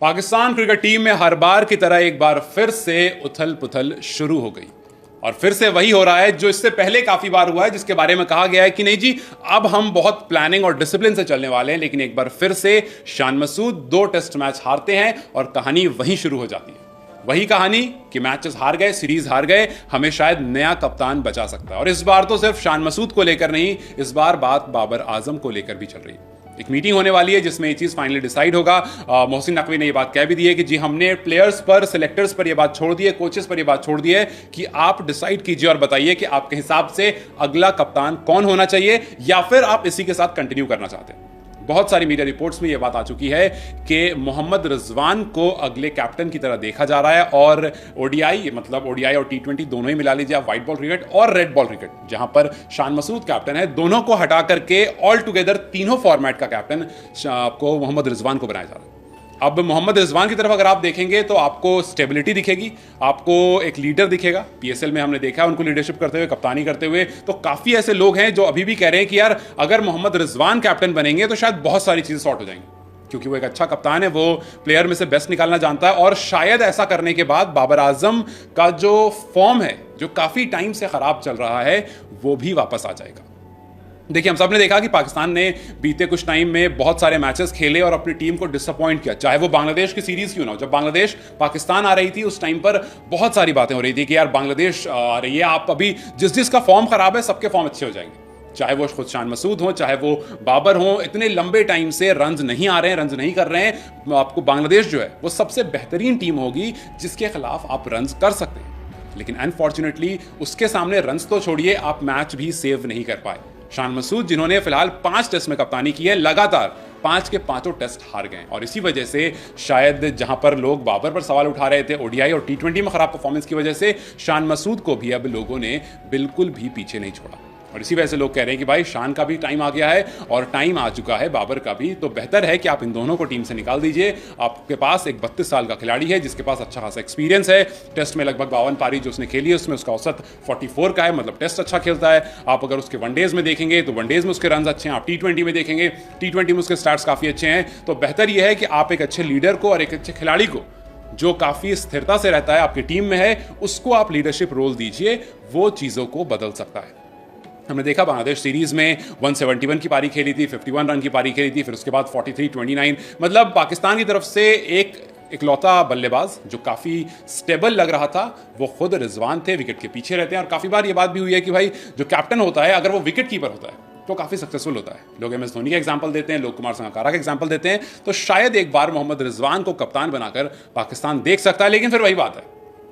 Pakistan cricket team में हर बार की तरह एक बार फिर से उथल पुथल शुरू हो गई और फिर से वही हो रहा है जो इससे पहले काफी बार हुआ है, जिसके बारे में कहा गया है कि नहीं जी अब हम बहुत प्लानिंग और डिसिप्लिन से चलने वाले हैं। लेकिन एक बार फिर से शान मसूद 2 टेस्ट मैच हारते हैं और कहानी वहीं शुरू हो जाती है। वही कहानी कि मैचेस हार गए, सीरीज हार गए, हमें शायद नया कप्तान बचा सकता है। और इस बार तो सिर्फ शान मसूद को लेकर नहीं, इस बार बात बाबर आजम को लेकर भी चल रही है। एक मीटिंग होने वाली है जिसमें ये चीज फाइनली डिसाइड होगा। मोहसिन नकवी ने ये बात कह भी दी है कि जी हमने प्लेयर्स पर, सिलेक्टर्स पर ये बात छोड़ दी है, कोचेस पर ये बात छोड़ दी है कि आप डिसाइड कीजिए और बताइए कि आपके हिसाब से अगला कप्तान कौन होना चाहिए या फिर आप इसी के साथ कंटिन्यू करना चाहते हैं। बहुत सारी मीडिया रिपोर्ट्स में यह बात आ चुकी है कि मोहम्मद रिजवान को अगले कैप्टन की तरह देखा जा रहा है और ओडीआई मतलब ओडीआई और टी20 दोनों ही मिला लीजिए आप, व्हाइट बॉल क्रिकेट और रेड बॉल क्रिकेट, जहां पर शान मसूद कैप्टन है, दोनों को हटा करके ऑल टुगेदर तीनों फॉर्मेट का कैप्टन आपको मोहम्मद रिजवान को बनाया जा रहा है। अब मोहम्मद रिजवान की तरफ अगर आप देखेंगे तो आपको स्टेबिलिटी दिखेगी, आपको एक लीडर दिखेगा। पीएसएल में हमने देखा है उनको लीडरशिप करते हुए, कप्तानी करते हुए। तो काफी ऐसे लोग हैं जो अभी भी कह रहे हैं कि यार अगर मोहम्मद रिजवान कैप्टन बनेंगे तो शायद बहुत सारी चीजें सॉर्ट हो जाएंगी, क्योंकि वो एक अच्छा कप्तान है, वो प्लेयर में से बेस्ट निकालना जानता है और शायद ऐसा करने के बाद बाबर आजम का जो फॉर्म है, जो काफी टाइम से खराब चल रहा है, वो भी वापस आ जाएगा। देखिए हम सब ने देखा कि पाकिस्तान ने बीते कुछ टाइम में बहुत सारे मैचेस खेले और अपनी टीम को डिसअपॉइंट किया, चाहे वो बांग्लादेश की सीरीज क्यों ना हो। जब बांग्लादेश पाकिस्तान आ रही थी उस टाइम पर बहुत सारी बातें हो रही थी कि यार बांग्लादेश आ रही है, आप अभी जिसका फॉर्म खराब है सबके फॉर्म अच्छे हो जाएंगे, चाहे वो खुद शान मसूद हो, चाहे वो बाबर हो। इतने लंबे टाइम से रन्स नहीं आ रहे हैं, रन्स नहीं कर रहे हैं, आपको बांग्लादेश जो है वो सबसे बेहतरीन टीम होगी जिसके खिलाफ आप रन्स कर सकते हैं। लेकिन अनफॉर्चुनेटली उसके सामने रन्स तो छोड़िए, आप मैच भी सेव नहीं कर पाए। शान मसूद जिन्होंने फिलहाल 5 टेस्ट में कप्तानी की है, लगातार 5 के 5 टेस्ट हार गए और इसी वजह से शायद जहां पर लोग बाबर पर सवाल उठा रहे थे ओडीआई और टी20 में खराब परफॉर्मेंस की वजह से, शान मसूद को भी अब लोगों ने बिल्कुल भी पीछे नहीं छोड़ा। और इसी वजह से लोग कह रहे हैं कि भाई शान का भी टाइम आ गया है और टाइम आ चुका है बाबर का भी, तो बेहतर है कि आप इन दोनों को टीम से निकाल दीजिए। आपके पास एक 32 साल का खिलाड़ी है जिसके पास अच्छा खासा एक्सपीरियंस है, टेस्ट में लगभग 52 पारी जो उसने खेली है उसमें उसका औसत 44 का है, मतलब टेस्ट अच्छा खेलता है। आप अगर उसके वनडेज में देखेंगे तो वनडेज में उसके रन अच्छे हैं, आप टी20 में देखेंगे टी20 में उसके स्टार्ट्स काफ़ी अच्छे हैं। तो बेहतर यह है कि आप एक अच्छे लीडर को और एक अच्छे खिलाड़ी को जो काफ़ी स्थिरता से रहता है आपकी टीम में है, उसको आप लीडरशिप रोल दीजिए, वो चीज़ों को बदल सकता है। हमने देखा बांग्लादेश सीरीज में 171 की पारी खेली थी, 51 रन की पारी खेली थी, फिर उसके बाद 43, 29, मतलब पाकिस्तान की तरफ से एक इकलौता बल्लेबाज जो काफ़ी स्टेबल लग रहा था वो खुद रिजवान थे। विकेट के पीछे रहते हैं और काफ़ी बार ये बात भी हुई है कि भाई जो कैप्टन होता है अगर वो विकेट कीपर होता है तो काफ़ी सक्सेसफुल होता है। लोग एमएस धोनी का एग्जाम्पल देते हैं, लोग कुमार संगकारा का एग्जाम्पल देते हैं। तो शायद एक बार मोहम्मद रिजवान को कप्तान बनाकर पाकिस्तान देख सकता है। लेकिन फिर वही बात है,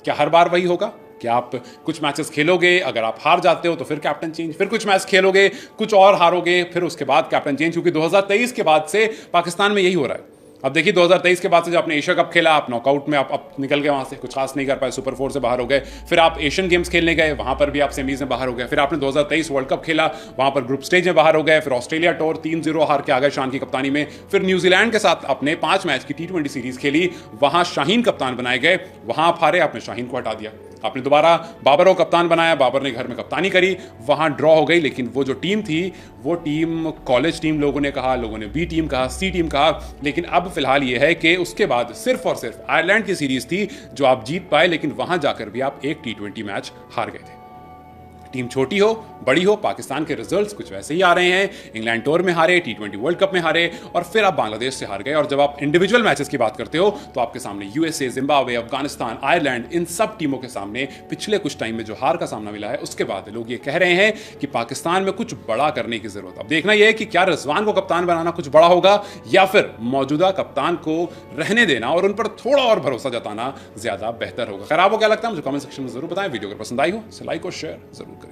क्या हर बार वही होगा? क्या आप कुछ मैचेस खेलोगे, अगर आप हार जाते हो तो फिर कैप्टन चेंज, फिर कुछ मैच खेलोगे, कुछ और हारोगे, फिर उसके बाद कैप्टन चेंज, क्योंकि 2023 के बाद से पाकिस्तान में यही हो रहा है। अब देखिए 2023 के बाद से जब आपने एशिया कप खेला, आप नॉकआउट में आप निकल गए, वहाँ से कुछ खास नहीं कर पाए, सुपर 4 से बाहर हो गए। फिर आप एशियन गेम्स खेलने गए, वहाँ पर भी आप सेमीज में बाहर हो गए। फिर आपने 2023 वर्ल्ड कप खेला, वहाँ पर ग्रुप स्टेज में बाहर हो गए। फिर ऑस्ट्रेलिया टूर 3-0 हार के आ गए शान की कप्तानी में। फिर न्यूजीलैंड के साथ अपने 5 मैच की टी20 सीरीज खेली, वहाँ शाहीन कप्तान बनाए गए, वहाँ आप हारे, आपने शाहीन को हटा दिया। आपने दोबारा बाबर को कप्तान बनाया, बाबर ने घर में कप्तानी करी, वहाँ ड्रॉ हो गई। लेकिन वो जो टीम थी वो टीम कॉलेज टीम लोगों ने कहा, लोगों ने बी टीम कहा, सी टीम कहा। लेकिन अब फिलहाल ये है कि उसके बाद सिर्फ और सिर्फ आयरलैंड की सीरीज थी जो आप जीत पाए, लेकिन वहां जाकर भी आप एक टी20 मैच हार गए थे। टीम छोटी हो बड़ी हो, पाकिस्तान के रिजल्ट्स कुछ वैसे ही आ रहे हैं। इंग्लैंड टूर में हारे, टी20 वर्ल्ड कप में हारे और फिर आप बांग्लादेश से हार गए। और जब आप इंडिविजुअल मैचेस की बात करते हो तो आपके सामने यूएसए, जिम्बाब्वे, अफगानिस्तान, आयरलैंड, इन सब टीमों के सामने पिछले कुछ टाइम में जो हार का सामना मिला है, उसके बाद लोग ये कह रहे हैं कि पाकिस्तान में कुछ बड़ा करने की जरूरत। अब देखना यह है कि क्या रिजवान को कप्तान बनाना कुछ बड़ा होगा या फिर मौजूदा कप्तान को रहने देना और उन पर थोड़ा और भरोसा जताना ज्यादा बेहतर होगा। खैर आपको क्या लगता है मुझे कमेंट सेक्शन में जरूर बताएं। वीडियो अगर पसंद आई हो तो लाइक और शेयर जरूर।